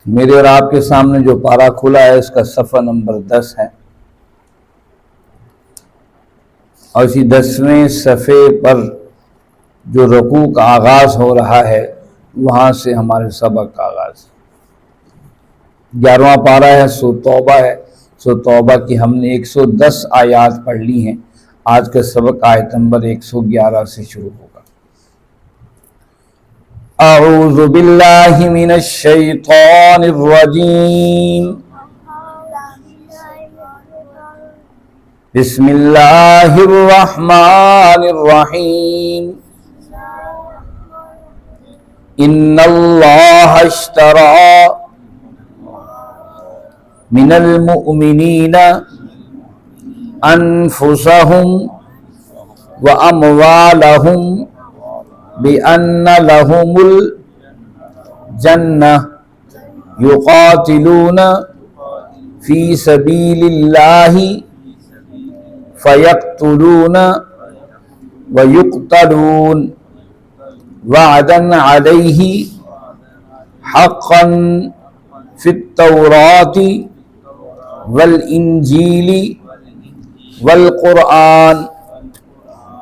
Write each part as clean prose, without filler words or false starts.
میرے اور آپ کے سامنے جو پارہ کھلا ہے اس کا صفحہ نمبر 10 ہے، اور اسی 10ویں صفحے پر جو رکوع کا آغاز ہو رہا ہے وہاں سے ہمارے سبق کا آغاز ہے۔ 11واں پارہ ہے، سورۃ توبہ ہے۔ سورۃ توبہ کی ہم نے 110 آیات پڑھ لی ہیں۔ آج کا سبق آیت نمبر 111 سے شروع ہوگا۔ اعوذ باللہ من الشیطان الرجیم، بسم اللہ الرحمن الرحیم۔ ان اللہ اشترى من المؤمنین انفسهم واموالهم بأن لهم الجنة يقاتلون في سبيل الله فيقتلون ويقتلون وعدا عليه حقا في التوراة والإنجيل والقرآن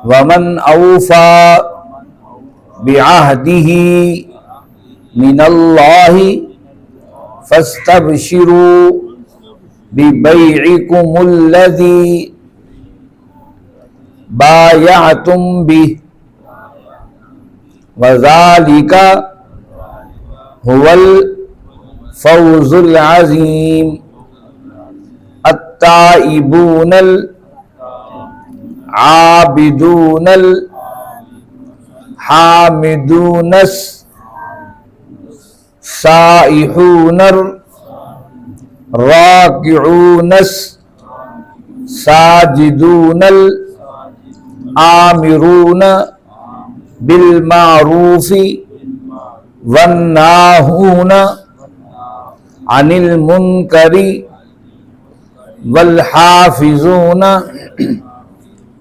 ومن أوفى بعهده من الله فاستبشروا ببيعكم الذي بايعتم به وذلك هو الفوز العظيم۔ التائبون العابدون حامدون السائحون الراكعون الساجدون الآمرون بالمعروف والناهون عن المنكر والحافظون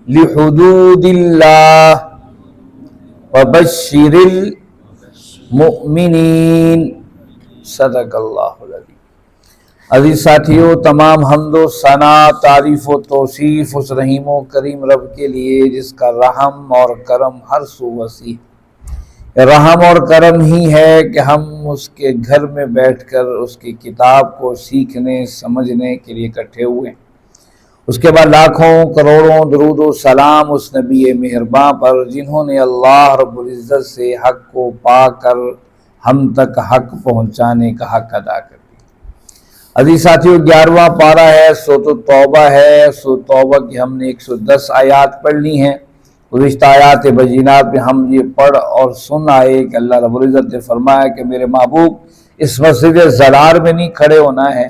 لحدود الله وبشر المؤمنین۔ صدق اللہ العظیم۔ عزیز ساتھیو، تمام حمد و ثنا، تعریف و توصیف اس رحیم و کریم رب کے لیے جس کا رحم اور کرم ہر سو وسیع۔ رحم اور کرم ہی ہے کہ ہم اس کے گھر میں بیٹھ کر اس کی کتاب کو سیکھنے سمجھنے کے لیے اکٹھے ہوئے۔ اس کے بعد لاکھوں کروڑوں درود و سلام اس نبی مہرباں پر جنہوں نے اللہ رب العزت سے حق کو پا کر ہم تک حق پہنچانے کا حق ادا کر دیا۔ عزیز ساتھیو، 11واں پارہ ہے، سورۃ توبہ ہے۔ سورۃ توبہ کی ہم نے 110 آیات پڑھ لی ہیں۔ گزشتہ آیات بینات میں ہم یہ پڑھ اور سن آئے کہ اللہ رب العزت نے فرمایا کہ میرے محبوب اس مسجد زرار میں نہیں کھڑے ہونا ہے،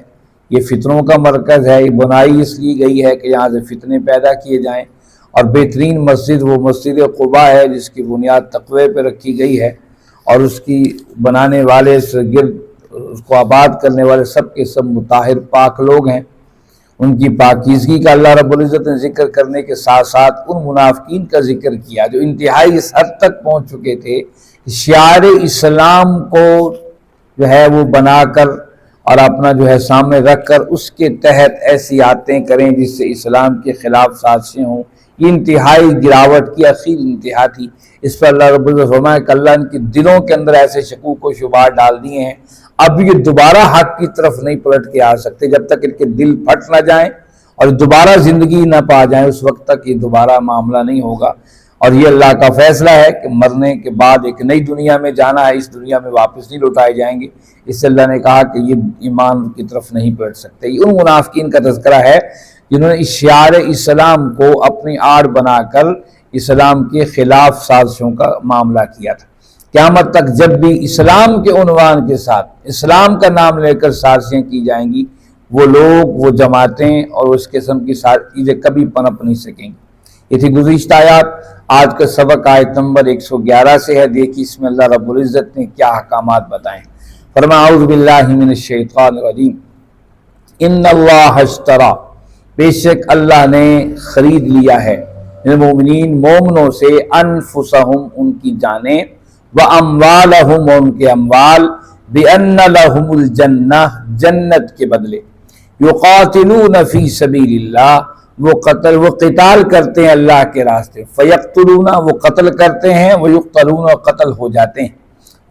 یہ فتنوں کا مرکز ہے، یہ بنائی اس لیے گئی ہے کہ یہاں سے فتنے پیدا کیے جائیں، اور بہترین مسجد وہ مسجد قباء ہے جس کی بنیاد تقوی پہ رکھی گئی ہے، اور اس کی بنانے والے گرد اس کو آباد کرنے والے سب کے سب مطہر پاک لوگ ہیں۔ ان کی پاکیزگی کا اللہ رب العزت نے ذکر کرنے کے ساتھ ساتھ ان منافقین کا ذکر کیا جو انتہائی اس حد تک پہنچ چکے تھے کہ شعار اسلام کو جو ہے وہ بنا کر اور اپنا جو ہے سامنے رکھ کر اس کے تحت ایسی آیتیں کریں جس سے اسلام کے خلاف سازشیں ہوں۔ یہ انتہائی گراوٹ کی اخیر انتہا تھی۔ اس پر اللہ رب العزت فرمایا کہ اللہ ان کے دلوں کے اندر ایسے شکوک و شبہات ڈال دیے ہیں، اب یہ دوبارہ حق کی طرف نہیں پلٹ کے آ سکتے جب تک ان کے دل پھٹ نہ جائیں اور دوبارہ زندگی نہ پا جائیں، اس وقت تک یہ دوبارہ معاملہ نہیں ہوگا۔ اور یہ اللہ کا فیصلہ ہے کہ مرنے کے بعد ایک نئی دنیا میں جانا ہے، اس دنیا میں واپس نہیں لوٹائے جائیں گے۔ اس سے اللہ نے کہا کہ یہ ایمان کی طرف نہیں پلٹ سکتے۔ یہ ان منافقین کا تذکرہ ہے جنہوں نے اس شعار اسلام کو اپنی آڑ بنا کر اسلام کے خلاف سازشوں کا معاملہ کیا تھا۔ قیامت تک جب بھی اسلام کے عنوان کے ساتھ اسلام کا نام لے کر سازشیں کی جائیں گی، وہ لوگ، وہ جماعتیں اور اس قسم کی چیزیں کبھی پنپ نہیں سکیں گی۔ یہ تھی گزشتہ آیات۔ آج کا سبق آیت نمبر 111 سے ہے۔ دیکھیے اس میں اللہ رب العزت نے کیا احکامات بتائیں۔ فرمایا اعوذ باللہ من الشیطان الرجیم، ان اللہ اشترى، بے شک اللہ نے خرید لیا ہے، المؤمنین مومنوں سے، انفسہم ان کی جانیں، واموالہم ان کے اموال، بِأَنَّ لَهُمُ الْجَنَّةَ، جنت کے بدلے، يُقَاتِلُونَ فِي سَبِيلِ اللَّهِ، وہ قتال کرتے ہیں اللہ کے راستے، فَيَقْتُلُونَ، وہ قتل کرتے ہیں، وَيُقْتَلُونَ، قتل ہو جاتے ہیں،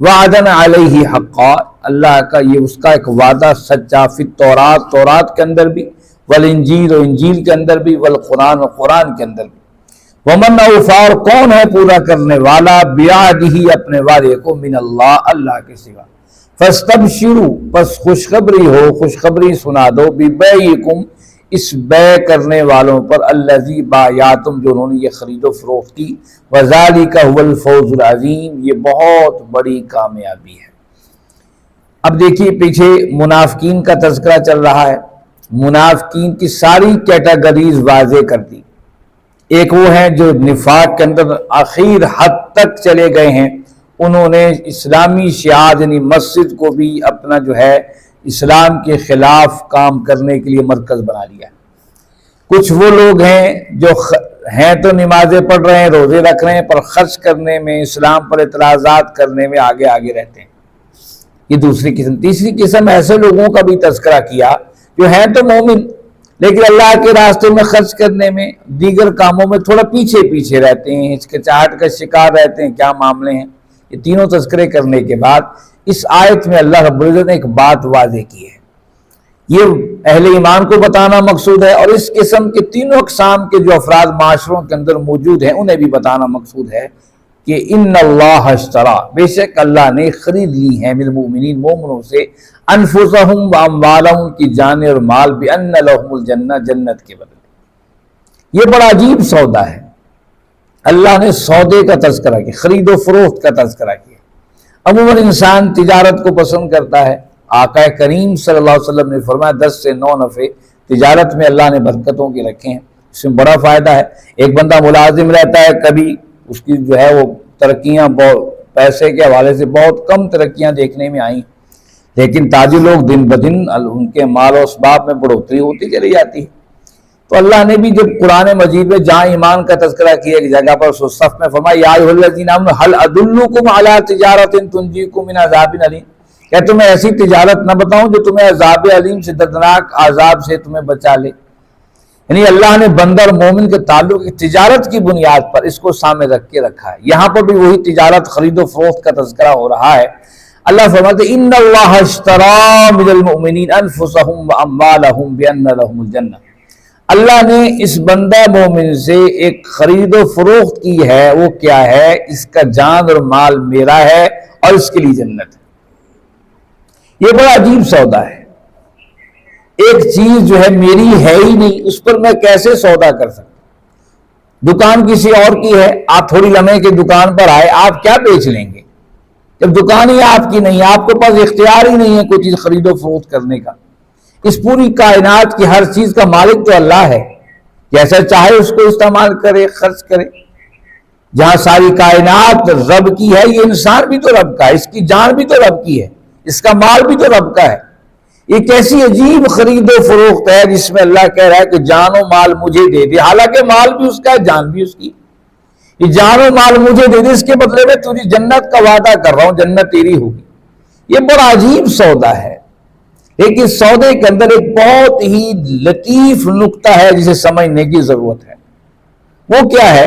وَعْدًا عَلَيْهِ حَقًّا، اللہ کا یہ اس کا ایک وعدہ سچا، فی التورات، تورات کے اندر بھی، والانجیل، اور انجیل کے اندر بھی، والقرآن، اور قرآن کے اندر بھی، ومن اوفی، اور کون ہے پورا کرنے والا، بعہدہ، اپنے وعدے کو، من اللہ، اللہ کے سوا، فاستبشروا، پس خوشخبری ہو، خوشخبری سنا دو، ببیعکم، اس بے کرنے والوں پر، الذی بایعتم، جو انہوں نے یہ خرید و فروخت کی، وذالک هو الفوز العظیم، یہ بہت بڑی کامیابی ہے۔ اب دیکھیے پیچھے منافقین کا تذکرہ چل رہا ہے، منافقین کی ساری کیٹیگریز واضح کر دی۔ ایک وہ ہیں جو نفاق کے اندر آخر حد تک چلے گئے ہیں، انہوں نے اسلامی شعار یعنی مسجد کو بھی اپنا جو ہے اسلام کے خلاف کام کرنے کے لیے مرکز بنا لیا۔ کچھ وہ لوگ ہیں جو ہیں تو نمازیں پڑھ رہے ہیں، روزے رکھ رہے ہیں، پر خرچ کرنے میں، اسلام پر اعتراضات کرنے میں آگے آگے رہتے ہیں۔ یہ دوسری قسم۔ تیسری قسم ایسے لوگوں کا بھی تذکرہ کیا جو ہیں تو مومن لیکن اللہ کے راستے میں خرچ کرنے میں، دیگر کاموں میں تھوڑا پیچھے پیچھے رہتے ہیں، ہچکچاہٹ کا شکار رہتے ہیں، کیا معاملے ہیں۔ یہ تینوں تذکرے کرنے کے بعد اس آیت میں اللہ رب العزت نے ایک بات واضح کی ہے، یہ اہل ایمان کو بتانا مقصود ہے، اور اس قسم کے تینوں اقسام کے جو افراد معاشروں کے اندر موجود ہیں انہیں بھی بتانا مقصود ہے کہ ان اللہ اشترا، بے شک اللہ نے خرید لی ہیں، من المؤمنین، مومنوں سے، انفسہم و اموالہم، کی جانیں اور مال، بان لہم الجنہ، جنت کے بدلے۔ یہ بڑا عجیب سودا ہے، اللہ نے سودے کا تذکرہ کیا، خرید و فروخت کا تذکرہ کیا۔ عموماً انسان تجارت کو پسند کرتا ہے، آقا کریم صلی اللہ علیہ وسلم نے فرمایا 10 سے 9 نفع تجارت میں اللہ نے برکتوں کے رکھے ہیں، اس میں بڑا فائدہ ہے۔ ایک بندہ ملازم رہتا ہے، کبھی اس کی جو ہے وہ ترقیاں پیسے کے حوالے سے بہت کم ترقیاں دیکھنے میں آئیں، لیکن تاجر لوگ دن بدن ان کے مال و اسباب میں بڑھوتری ہوتی چلی جاتی ہے۔ تو اللہ نے بھی جب قرآن مجید میں جہاں ایمان کا تذکرہ کیا ایک جگہ پر صف میں فرمایا یا ایھا الذین آمنوا هل ادلکم علی تجارۃ تنجیکم من عذاب علیم، کیا تمہیں ایسی تجارت نہ بتاؤں جو تمہیں عذاب علیم سے، دردناک عذاب سے تمہیں بچا لے۔ یعنی اللہ نے بندہ اور مومن کے تعلق تجارت کی بنیاد پر اس کو سامنے رکھ کے رکھا ہے۔ یہاں پر بھی وہی تجارت، خرید و فروخت کا تذکرہ ہو رہا ہے۔ اللہ فرماتے ہیں ان اللہ اشتری من المؤمنین انفسہم واموالہم بان لہم الجنہ، اللہ نے اس بندہ مومن سے ایک خرید و فروخت کی ہے، وہ کیا ہے؟ اس کا جان اور مال میرا ہے اور اس کے لیے جنت ہے۔ یہ بڑا عجیب سودا ہے، ایک چیز جو ہے میری ہے ہی نہیں، اس پر میں کیسے سودا کر سکتا؟ دکان کسی اور کی ہے، آپ تھوڑی لمحے کے دکان پر آئے، آپ کیا بیچ لیں گے جب دکان ہی آپ کی نہیں ہے، آپ کے پاس اختیار ہی نہیں ہے کوئی چیز خرید و فروخت کرنے کا۔ اس پوری کائنات کی ہر چیز کا مالک تو اللہ ہے، جیسا چاہے اس کو استعمال کرے، خرچ کرے۔ جہاں ساری کائنات رب کی ہے، یہ انسان بھی تو رب کا ہے، اس کی جان بھی تو رب کی ہے، اس کا مال بھی تو رب کا ہے۔ یہ کیسی عجیب خرید و فروخت ہے جس میں اللہ کہہ رہا ہے کہ جان و مال مجھے دے دے، حالانکہ مال بھی اس کا ہے، جان بھی اس کی۔ یہ جان و مال مجھے دے دے، اس کے بدلے میں تجھے جنت کا وعدہ کر رہا ہوں، جنت تیری ہوگی۔ یہ بڑا عجیب سودا ہے، لیکن اس سودے کے اندر ایک بہت ہی لطیف نکتہ ہے جسے سمجھنے کی ضرورت ہے۔ وہ کیا ہے؟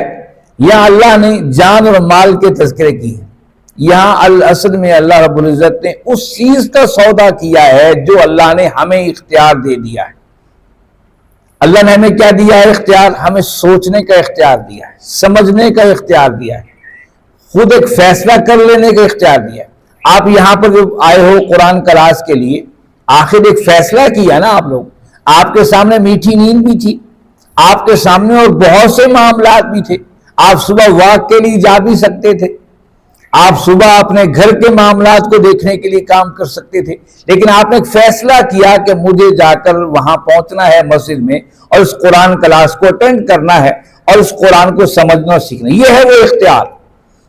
یہاں اللہ نے جان اور مال کے تذکرے کی ہے، یہاں اصل میں اللہ رب العزت نے اس چیز کا سودا کیا ہے جو اللہ نے ہمیں اختیار دے دیا ہے۔ اللہ نے ہمیں کیا دیا ہے اختیار؟ ہمیں سوچنے کا اختیار دیا ہے، سمجھنے کا اختیار دیا ہے، خود ایک فیصلہ کر لینے کا اختیار دیا ہے۔ آپ یہاں پر جو آئے ہو قرآن کلاس کے لیے، آخر ایک فیصلہ کیا نا آپ لوگ، آپ کے سامنے میٹھی نیند بھی تھی، آپ کے سامنے اور بہت سے معاملات بھی تھے، آپ صبح واک کے لیے جا بھی سکتے تھے، آپ صبح اپنے گھر کے معاملات کو دیکھنے کے لیے کام کر سکتے تھے، لیکن آپ نے ایک فیصلہ کیا کہ مجھے جا کر وہاں پہنچنا ہے مسجد میں اور اس قرآن کلاس کو اٹینڈ کرنا ہے اور اس قرآن کو سمجھنا اور سیکھنا۔ یہ ہے وہ اختیار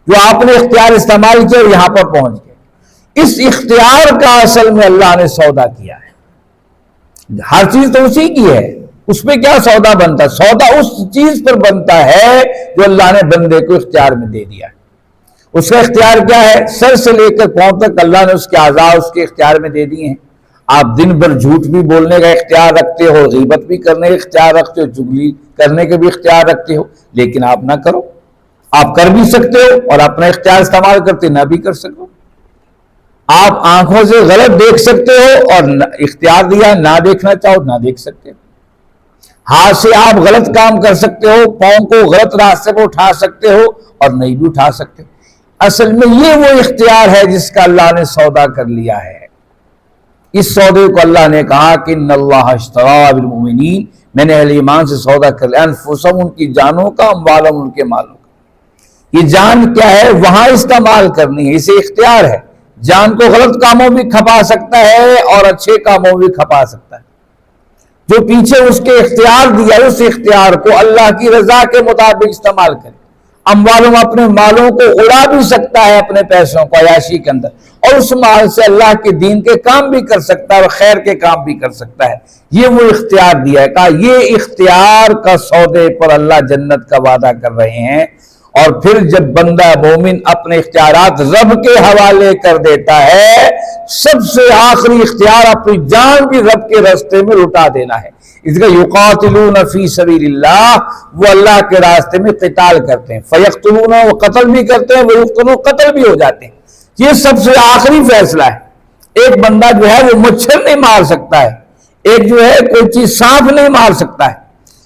جو آپ نے اختیار استعمال کیا اور یہاں پر پہنچ گئے۔ اس اختیار کا اصل میں اللہ نے سودا کیا ہے، ہر چیز تو اسی کی ہے، اس پہ کیا سودا بنتا ہے؟ سودا اس چیز پر بنتا ہے جو اللہ نے بندے کو اختیار میں دے دیا ہے۔ اس کا اختیار کیا ہے؟ سر سے لے کر پاؤں تک اللہ نے اس کے اعضاء اس کے اختیار میں دے دیے ہیں۔ آپ دن بھر جھوٹ بھی بولنے کا اختیار رکھتے ہو، غیبت بھی کرنے کا اختیار رکھتے ہو، چغلی کرنے کا بھی اختیار رکھتے ہو، لیکن آپ نہ کرو۔ آپ کر بھی سکتے ہو اور اپنا اختیار استعمال کرتے نہ بھی کر سکو۔ آپ آنکھوں سے غلط دیکھ سکتے ہو اور اختیار دیا نہ دیکھنا چاہو نہ دیکھ سکتے ہو۔ ہاتھ سے آپ غلط کام کر سکتے ہو، پاؤں کو غلط راستے پر اٹھا سکتے ہو اور نہیں بھی اٹھا سکتے ہو۔ اصل میں یہ وہ اختیار ہے جس کا اللہ نے سودا کر لیا ہے۔ اس سودے کو اللہ نے کہا کہ ان اللہ اشتری بالمؤمنین، میں نے اہل ایمان سے سودا کر لیا، انفسہم ان کی جانوں کا، اموالہم ان کے مالوں کا۔ یہ جان کیا ہے؟ وہاں استعمال کرنی ہے، اسے اختیار ہے۔ جان کو غلط کاموں بھی کھپا سکتا ہے اور اچھے کاموں بھی کھپا سکتا ہے۔ جو پیچھے اس کے اختیار دیا اس اختیار کو اللہ کی رضا کے مطابق استعمال کرے۔ اموالوں اپنے مالوں کو اڑا بھی سکتا ہے، اپنے پیسوں کو عیاشی کے اندر، اور اس مال سے اللہ کے دین کے کام بھی کر سکتا ہے اور خیر کے کام بھی کر سکتا ہے۔ یہ وہ اختیار دیا ہے، کہا یہ اختیار کا سودے پر اللہ جنت کا وعدہ کر رہے ہیں۔ اور پھر جب بندہ مومن اپنے اختیارات رب کے حوالے کر دیتا ہے، سب سے آخری اختیار اپنی جان بھی رب کے راستے میں لٹا دینا ہے۔ اس کا یقاتلون فی سبیل اللہ، وہ اللہ کے راستے میں قتال کرتے ہیں، فیقتلون، وہ قتل بھی کرتے ہیں، ویقتلون، قتل بھی ہو جاتے ہیں۔ یہ سب سے آخری فیصلہ ہے۔ ایک بندہ جو ہے وہ مچھر نہیں مار سکتا ہے، ایک جو ہے کوئی چیز سانپ نہیں مار سکتا ہے،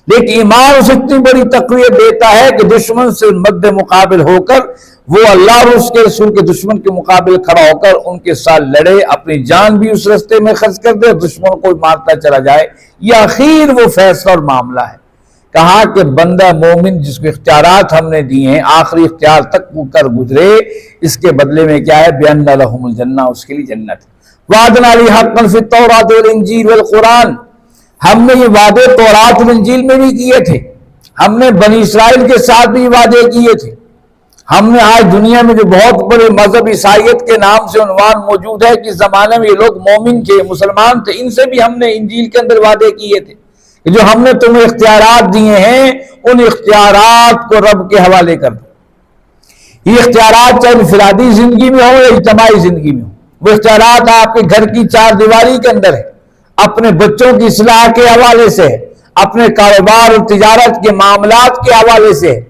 لیکن ایمان اسے اتنی بڑی تقویت دیتا ہے کہ دشمن سے مد مقابل ہو کر وہ اللہ اور اس کے رسول کے دشمن کے مقابل کھڑا ہو کر ان کے ساتھ لڑے، اپنی جان بھی اس راستے میں خرچ کر دے، دشمن کو مارتا چلا جائے۔ یہ آخر وہ فیصلہ اور معاملہ ہے۔ کہا کہ بندہ مومن جس کو اختیارات ہم نے دیے ہیں، آخری اختیار تک کر گزرے، اس کے بدلے میں کیا ہے؟ بِأَنَّ لَهُمُ الْجَنَّةُ، اس کے لیے جنت ہے۔ وَعْدًا عَلَيْهِ حَقًّا فِي التَّوْرَاةِ وَالْإِنْجِيلِ وَالْقُرْآنِ، ہم نے یہ وعدے تورات اور انجیل میں بھی کیے تھے، ہم نے بنی اسرائیل کے ساتھ بھی وعدے کیے تھے۔ ہم نے آج دنیا میں جو بہت بڑے مذہب عیسائیت کے نام سے عنوان موجود ہے کہ زمانے میں یہ لوگ مومن تھے، مسلمان تھے، ان سے بھی ہم نے انجیل کے اندر وعدے کیے تھے کہ جو ہم نے تمہیں اختیارات دیے ہیں ان اختیارات کو رب کے حوالے کر دو۔ یہ اختیارات چاہے انفرادی زندگی میں ہو یا اجتماعی زندگی میں ہو، وہ اختیارات آپ کے گھر کی چار دیواری کے اندر ہے، اپنے بچوں کی اصلاح کے حوالے سے ہے، اپنے کاروبار اور تجارت کے معاملات کے حوالے سے ہے،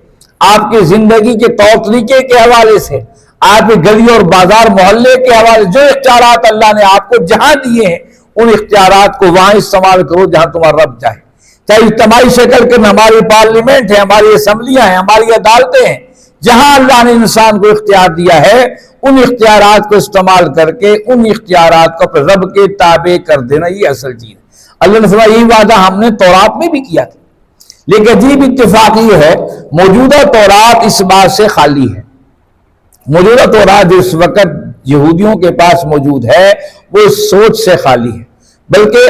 آپ کی زندگی کے طور طریقے کے حوالے سے، آپ کے گلی اور بازار محلے کے حوالے، جو اختیارات اللہ نے آپ کو جہاں دیے ہیں ان اختیارات کو وہاں استعمال کرو جہاں تمہارا رب چاہے۔ چاہے اجتماعی شکل کے میں ہماری پارلیمنٹ ہے، ہماری اسمبلیاں ہیں، ہماری عدالتیں ہیں، جہاں اللہ نے انسان کو اختیار دیا ہے ان اختیارات کو استعمال کر کے ان اختیارات کو اپنے رب کے تابع کر دینا، یہ اصل چیز ہے۔ اللہ نے فرمایا یہی وعدہ ہم نے تورات میں بھی کیا تھا، لیکن عجیب اتفاق یہ ہے موجودہ تورات اس بات سے خالی ہے۔ موجودہ تورات جو اس وقت یہودیوں کے پاس موجود ہے وہ اس سوچ سے خالی ہے، بلکہ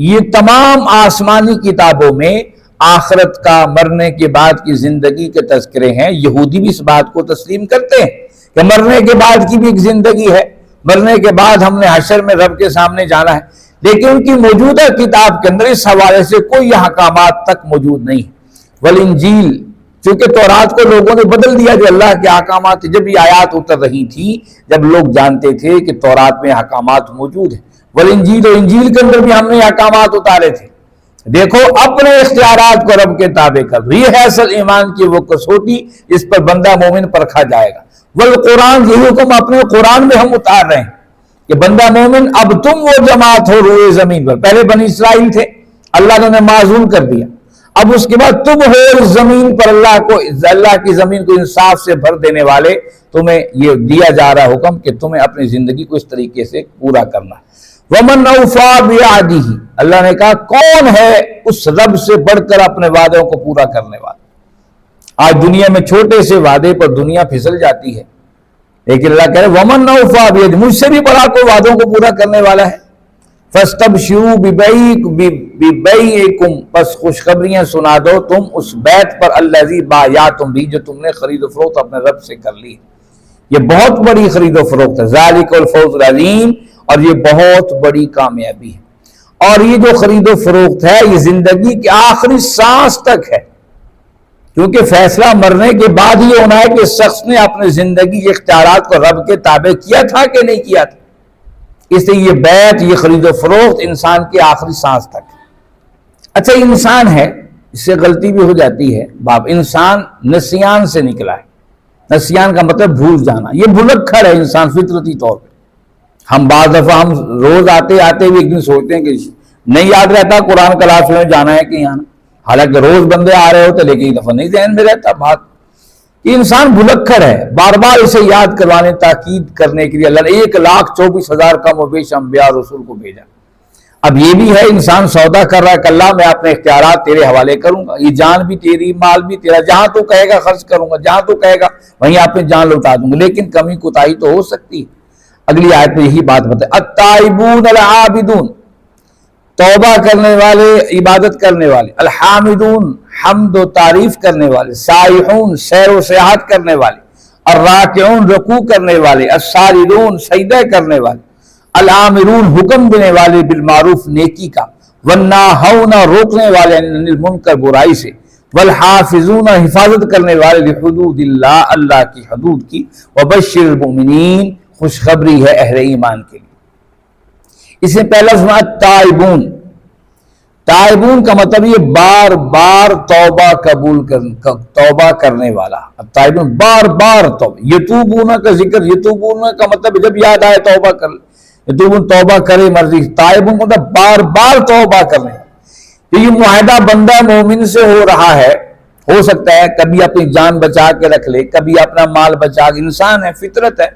یہ تمام آسمانی کتابوں میں آخرت کا، مرنے کے بعد کی زندگی کے تذکرے ہیں۔ یہودی بھی اس بات کو تسلیم کرتے ہیں کہ مرنے کے بعد کی بھی ایک زندگی ہے، مرنے کے بعد ہم نے حشر میں رب کے سامنے جانا ہے، لیکن ان کی موجودہ کتاب کے اندر اس حوالے سے کوئی احکامات تک موجود نہیں۔ والانجیل، چونکہ تورات کو لوگوں نے بدل دیا جو اللہ کے احکامات تھے، جب یہ آیات اتر رہی تھی، جب لوگ جانتے تھے کہ تورات میں احکامات موجود ہیں، والانجیل، اور انجیل کے اندر بھی ہم نے احکامات اتارے تھے، دیکھو اپنے اختیارات کو رب کے تابع کر دو۔ یہ ہے اصل ایمان کی وہ کسوٹی، اس پر بندہ مومن پرکھا جائے گا۔ والقرآن، یہی حکم اپنے قرآن میں ہم اتار رہے ہیں کہ بندہ مومن اب تم وہ جماعت ہو روئے زمین پر، پہلے بنی اسرائیل تھے، اللہ نے انہیں معزول کر دیا، اب اس کے بعد تم ہو زمین پر اللہ کی زمین کو انصاف سے بھر دینے والے، تمہیں یہ دیا جا رہا حکم کہ تمہیں اپنی زندگی کو اس طریقے سے پورا کرنا ہے۔ وَمَنْ أَوْفَىٰ بِعَهْدِهِ، اللہ نے کہا کون ہے اس رب سے بڑھ کر اپنے وعدوں کو پورا کرنے والا۔ آج دنیا میں چھوٹے سے وعدے پر دنیا پھسل جاتی ہے، لیکن اللہ کہہ رہے وَمَنْ أَوْفَىٰ بِعَهْدِهِ، مجھ سے بھی بڑا کوئی وعدوں کو پورا کرنے والا ہے۔ فَاسْتَبْشِرُوا بِبَيْعِكُمْ، بس خوشخبریاں سنا دو تم اس بیعت پر، الذی بایعتم بہ، جو تم نے خرید و فروخت اپنے رب سے کر لی۔ یہ بہت بڑی خرید و فروخت ہے، ذالک الفوز العظیم، اور یہ بہت بڑی کامیابی ہے۔ اور یہ جو خرید و فروخت ہے یہ زندگی کی آخری سانس تک ہے، کیونکہ فیصلہ مرنے کے بعد یہ ہونا ہے کہ اس شخص نے اپنے زندگی کے اختیارات کو رب کے تابع کیا تھا کہ نہیں کیا تھا. اس لیے یہ بیعت، یہ خرید و فروخت انسان کی آخری سانس تک. اچھا انسان ہے، اس سے غلطی بھی ہو جاتی ہے. باپ انسان نسیان سے نکلا ہے. نسیان کا مطلب بھول جانا. یہ بھلکڑ ہے انسان فطرتی طور پہ. ہم بعض دفعہ ہم روز آتے بھی ایک دن سوچتے ہیں کہ نہیں یاد رہتا قرآن کلاس میں جانا ہے کہ آنا، حالانکہ روز بندے آ رہے ہوتے لیکن ایک دفعہ نہیں ذہن میں رہتا بات. یہ انسان بھلکڑ ہے. بار بار اسے یاد کروانے، تاکید کرنے کے لیے اللہ نے 1,24,000 کم و بیش انبیاء رسول کو بھیجا. اب یہ بھی ہے انسان سودا کر رہا ہے کہ اللہ میں اپنے اختیارات تیرے حوالے کروں گا، یہ جان بھی تیری، مال بھی تیرا، جہاں تو کہے گا خرچ کروں گا، جہاں تو کہے گا وہیں اپنے جان لوٹا دوں گا. لیکن کمی کوتاہی تو ہو سکتی ہے. اگلی آیت میں یہی بات بتائے، التائبون العابدون، توبہ کرنے والے، عبادت کرنے والے، الحامدون، حمد و تعریف کرنے والے، سائحون، سیر و سیاحت کرنے والے، الراکعون، رکوع کرنے والے، الساجدون، سجدہ کرنے والے، الامرون، حکم دینے والے بالمعروف نیکی کا، والناہون، روکنے والے عن المنکر برائی سے، والحافظون، حفاظت کرنے والے لحدود اللہ، اللہ کی حدود کی، وبشر المؤمنین، خوشخبری ہے اہل ایمان کے لیے. اس میں پہلا سنا تائبون. تائبون کا مطلب یہ بار بار توبہ توبہ کرنے والا. تائبون بار بار توبہ. یتوبون کا ذکر، یتوبون کا مطلب جب یاد آئے توبہ کر لے. یتوبون توبہ کرے مرضی. تائبون کا مطلب بار بار توبہ کرنے. یہ معاہدہ بندہ مومن سے ہو رہا ہے. ہو سکتا ہے کبھی اپنی جان بچا کے رکھ لے، کبھی اپنا مال بچا کے. انسان ہے، فطرت ہے.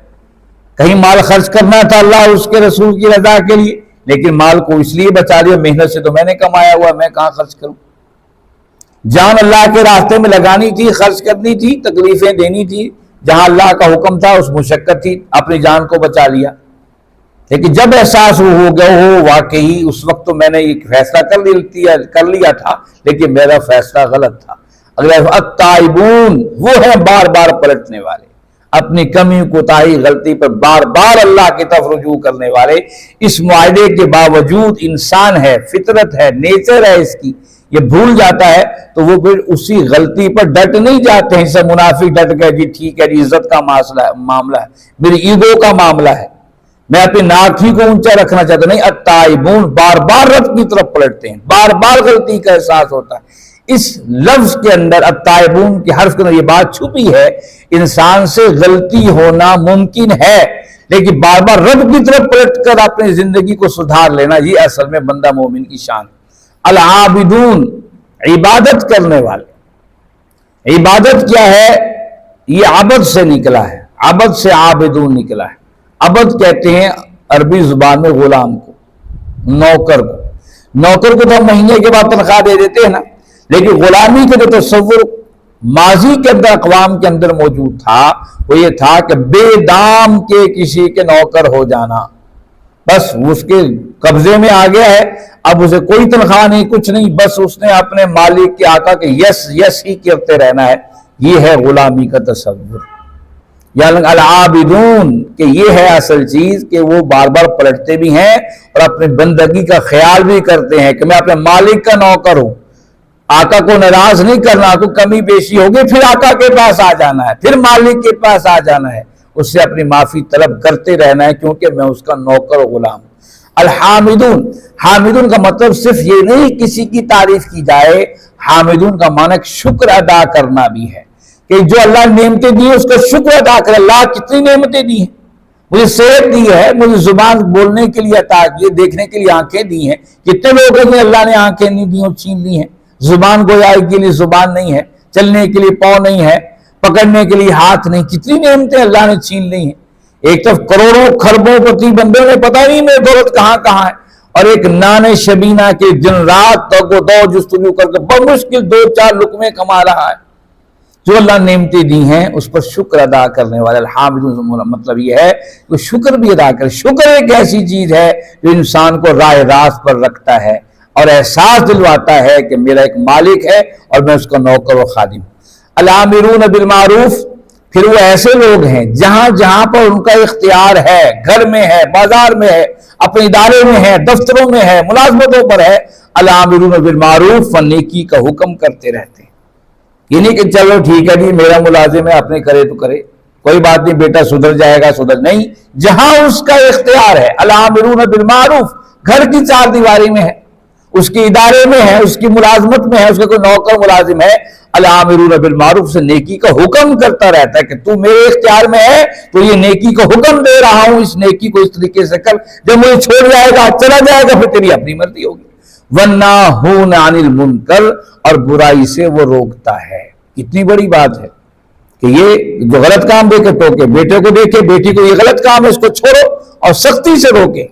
کہیں مال خرچ کرنا تھا اللہ اور اس کے رسول کی رضا کے لیے، لیکن مال کو اس لیے بچا لیا، محنت سے تو میں نے کمایا ہوا، میں کہاں خرچ کروں. جان اللہ کے راستے میں لگانی تھی، خرچ کرنی تھی، تکلیفیں دینی تھی. جہاں اللہ کا حکم تھا اس مشقت تھی، اپنی جان کو بچا لیا. لیکن جب احساس ہو گیا ہو واقعی اس وقت تو میں نے یہ فیصلہ کر لیا تھا، لیکن میرا فیصلہ غلط تھا. اگر التائبون وہ ہے بار بار پلٹنے والے، اپنی کمی کوتاہی غلطی پر بار بار اللہ کی طرف رجوع کرنے والے. اس معاہدے کے باوجود انسان ہے، فطرت ہے، نیچر ہے اس کی، یہ بھول جاتا ہے تو وہ پھر اسی غلطی پر ڈٹ نہیں جاتے ہیں. جیسے منافق ڈٹ گئے، جی ٹھیک ہے جی، عزت کا معاملہ ہے، میری ایگو کا معاملہ ہے، میں اپنی ناک ہی کو اونچا رکھنا چاہتا ہوں. نہیں، التائبون بار بار رب کی طرف پلٹتے ہیں، بار بار غلطی کا احساس ہوتا ہے. اس لفظ کے اندر، التائبون کے حرف کے اندر یہ بات چھپی ہے، انسان سے غلطی ہونا ممکن ہے، لیکن بار بار رب کی طرف پلٹ کر اپنی زندگی کو سدھار لینا، یہ اصل میں بندہ مومن کی شان. العابدون، عبادت کرنے والے. عبادت کیا ہے؟ یہ عبد سے نکلا ہے، عبد سے عابدون نکلا ہے. عبد کہتے ہیں عربی زبان میں غلام کو، نوکر کو. نوکر کو تو ہم مہینے کے بعد تنخواہ دے دیتے ہیں نا، لیکن غلامی کا جو تصور ماضی کے اندر اقوام کے اندر موجود تھا وہ یہ تھا کہ بے دام کے کسی کے نوکر ہو جانا. بس اس کے قبضے میں آ گیا ہے، اب اسے کوئی تنخواہ نہیں، کچھ نہیں، بس اس نے اپنے مالک کے آقا کے یس یس ہی کرتے رہنا ہے. یہ ہے غلامی کا تصور. یا العابدون کہ یہ ہے اصل چیز کہ وہ بار بار پلٹتے بھی ہیں اور اپنی بندگی کا خیال بھی کرتے ہیں کہ میں اپنے مالک کا نوکر ہوں. آقا کو ناراض نہیں کرنا، کوئی کمی بیشی ہوگی پھر آقا کے پاس آ جانا ہے، پھر مالک کے پاس آ جانا ہے، اس سے اپنی معافی طلب کرتے رہنا ہے کیونکہ میں اس کا نوکر و غلام ہوں. الحامدون، حامدون کا مطلب صرف یہ نہیں کسی کی تعریف کی جائے، حامدون کا معنی شکر ادا کرنا بھی ہے کہ جو اللہ نے نعمتیں دی ہیں اس کا شکر ادا کرے. اللہ کتنی نعمتیں دی ہیں، مجھے صحت دی ہے، مجھے زبان بولنے کے لیے عطا کی ہے، دیکھنے کے لیے آنکھیں دی ہیں. کتنے لوگوں نے اللہ نے آنکھیں نہیں دی اور چھین لی ہیں. زبان گویائی کے لیے زبان نہیں ہے، چلنے کے لیے پاؤں نہیں ہے، پکڑنے کے لیے ہاتھ نہیں. کتنی نعمتیں اللہ نے چھین لی ہیں. ایک طرف کروڑوں خربوں پتی بندوں نے پتہ نہیں میری دولت کہاں کہاں ہے، اور ایک نان شبینہ کے دن رات تگ و دو جستجو کر کے بمشکل 2-4 لقمے کما رہا ہے. جو اللہ نے نعمتیں دی ہیں اس پر شکر ادا کرنے والے. الحامدون مطلب یہ ہے کہ شکر بھی ادا کرے. شکر ایک ایسی چیز ہے جو انسان کو راہ راست پر رکھتا ہے اور احساس دلواتا ہے کہ میرا ایک مالک ہے اور میں اس کا نوکر و خادم. الامرون بالمعروف، پھر وہ ایسے لوگ ہیں جہاں جہاں پر ان کا اختیار ہے، گھر میں ہے، بازار میں ہے، اپنے ادارے میں ہے، دفتروں میں ہے، ملازمتوں پر ہے، الامرون بالمعروف، نیکی کا حکم کرتے رہتے ہیں. یہ نہیں کہ چلو ٹھیک ہے جی میرا ملازم ہے اپنے کرے تو کرے، کوئی بات نہیں بیٹا سدھر جائے گا سدھر نہیں، جہاں اس کا اختیار ہے، الامرون بالمعروف، گھر کی چار دیواری میں ہے، اس کے ادارے میں ہے، اس کی ملازمت میں ہے، اس کا کوئی نوکر ملازم ہے، الامرون بالمعروف سے نیکی کا حکم کرتا رہتا ہے کہ تو میرے اختیار میں ہے تو یہ نیکی کا حکم دے رہا ہوں، اس نیکی کو اس طریقے سے کر، جب مجھے چھوڑ جائے گا چلا جائے گا پھر تیری اپنی مرضی ہوگی۔ وَالنَّاهُونَ عَنِ الْمُنْكَرِ، اور برائی سے وہ روکتا ہے۔ کتنی بڑی بات ہے کہ یہ جو غلط کام دیکھے ٹوکے، بیٹے کو دیکھے بیٹی کو یہ غلط کام ہے اس کو چھوڑو اور سختی سے روکے۔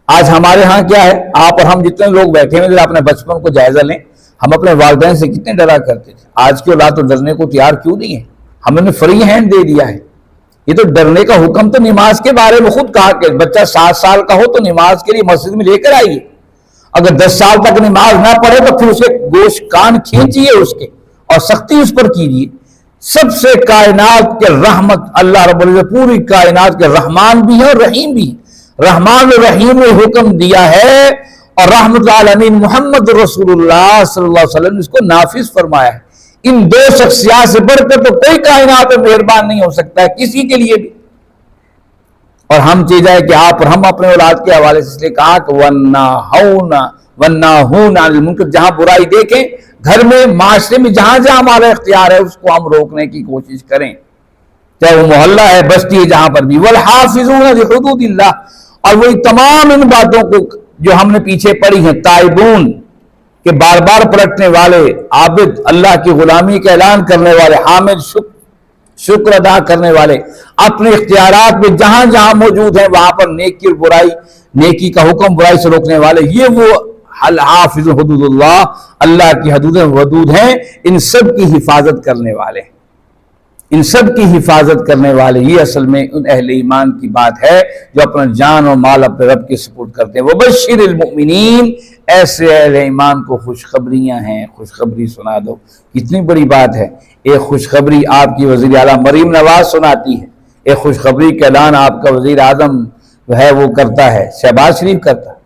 آج ہمارے ہاں کیا ہے، آپ اور ہم جتنے لوگ بیٹھے ہیں، اپنے بچپن کو جائزہ لیں، ہم اپنے والدین سے کتنے ڈرا کرتے تھے، آج کی اولاد تو ڈرنے کو تیار کیوں نہیں ہے، ہم نے فری ہینڈ دے دیا ہے۔ یہ تو ڈرنے کا حکم تو نماز کے بارے میں خود کہا کہ بچہ 7 سال کا ہو تو نماز کے لیے مسجد میں لے کر آئیے، اگر 10 سال تک نماز نہ پڑھے تو پھر اسے گوش کان کھینچیے اس کے اور سختی اس پر کیجیے۔ سب سے کائنات کے رحمت اللہ رب العزت پوری کائنات کے رحمان بھی ہے اور رحیم بھی ہے، رحمان و رحیم نے حکم دیا ہے اور رحمت العالمین محمد رسول اللہ صلی اللہ علیہ وسلم نے اس کو نافذ فرمایا ہے۔ ان دو شخصیات سے بڑھ کر تو کوئی کائنات میں مہربان نہیں ہو سکتا ہے کسی کے لیے بھی۔ اور ہم چاہیے جائے کہ آپ اور ہم اپنے اولاد کے حوالے سے اس لیے کہا کہ وَالنَّاهُونَ عَنِ الْمُنْكَرِ، جہاں برائی دیکھیں گھر میں معاشرے میں جہاں جہاں ہمارا اختیار ہے اس کو ہم روکنے کی کوشش کریں، چاہے وہ محلہ ہے بستی ہے جہاں پر بھی۔ وَالْحَافِظُونَ لِحُدُودِ اللَّهِ، اور وہی تمام ان باتوں کو جو ہم نے پیچھے پڑھی ہیں، تائبون کہ بار بار پلٹنے والے، عابد اللہ کی غلامی کا اعلان کرنے والے، حامد شکر ادا کرنے والے، اپنے اختیارات میں جہاں جہاں موجود ہیں وہاں پر نیکی اور برائی، نیکی کا حکم برائی سے روکنے والے، یہ وہ الحافظ حدود اللہ، اللہ کی حدود حدود ہیں، ان سب کی حفاظت کرنے والے، ان سب کی حفاظت کرنے والے۔ یہ اصل میں ان اہل ایمان کی بات ہے جو اپنا جان اور مال اپنے رب کے سپرد کرتے ہیں۔ وَبَشِّرِ الْمُؤْمِنِينَ، ایسے اہل ایمان کو خوشخبریاں ہیں، خوشخبری سنا دو۔ کتنی بڑی بات ہے، ایک خوشخبری آپ کی وزیر اعلیٰ مریم نواز سناتی ہے، ایک خوشخبری کا اعلان آپ کا وزیر اعظم جو ہے وہ کرتا ہے، شہباز شریف کرتا ہے،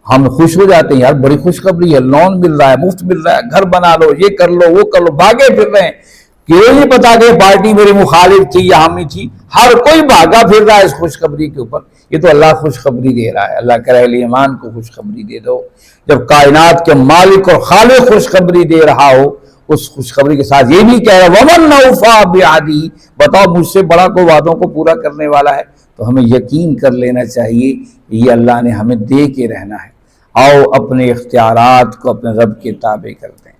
ہم خوش ہو جاتے ہیں، یار بڑی خوشخبری ہے، لون مل رہا ہے، مفت مل رہا ہے، گھر بنا لو، یہ کر لو وہ کر لو، بھاگے پھر رہے ہیں، کیوں نہیں پتا کہ پارٹی میری مخالف تھی یا حامی تھی، ہر کوئی بھاگا پھر رہا ہے اس خوشخبری کے اوپر۔ یہ تو اللہ خوشخبری دے رہا ہے، اللہ کے اہل ایمان کو خوشخبری دے دو۔ جب کائنات کے مالک اور خالق خوشخبری دے رہا ہو، اس خوشخبری کے ساتھ یہ بھی کہہ رہا ہے وَمَنْ أَوْفَىٰ بِعَهْدِهِ، بتاؤ مجھ سے بڑا کوئی وعدوں کو پورا کرنے والا ہے؟ تو ہمیں یقین کر لینا چاہیے کہ یہ اللہ نے ہمیں دے کے رہنا ہے۔ آؤ اپنے اختیارات کو اپنے رب کے تابع کر دیں،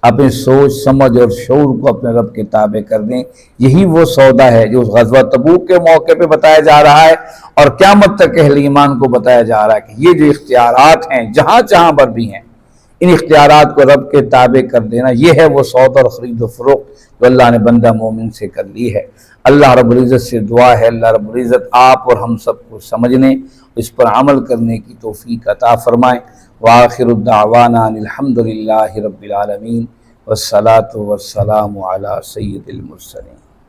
اپنے سوچ سمجھ اور شعور کو اپنے رب کے تابع کر دیں۔ یہی وہ سودا ہے جو اس غزوہ تبوک کے موقع پہ بتایا جا رہا ہے اور قیامت تک اہل ایمان کو بتایا جا رہا ہے کہ یہ جو اختیارات ہیں جہاں جہاں پر بھی ہیں، ان اختیارات کو رب کے تابع کر دینا، یہ ہے وہ سودا اور خرید و فروخت جو اللہ نے بندہ مومن سے کر لی ہے۔ اللہ رب العزت سے دعا ہے اللہ رب العزت آپ اور ہم سب کو سمجھنے، اس پر عمل کرنے کی توفیق عطا فرمائیں۔ وآخر الدعوانا ان الحمد للہ رب العالمین، والصلاة والسلام علی سید المرسلین۔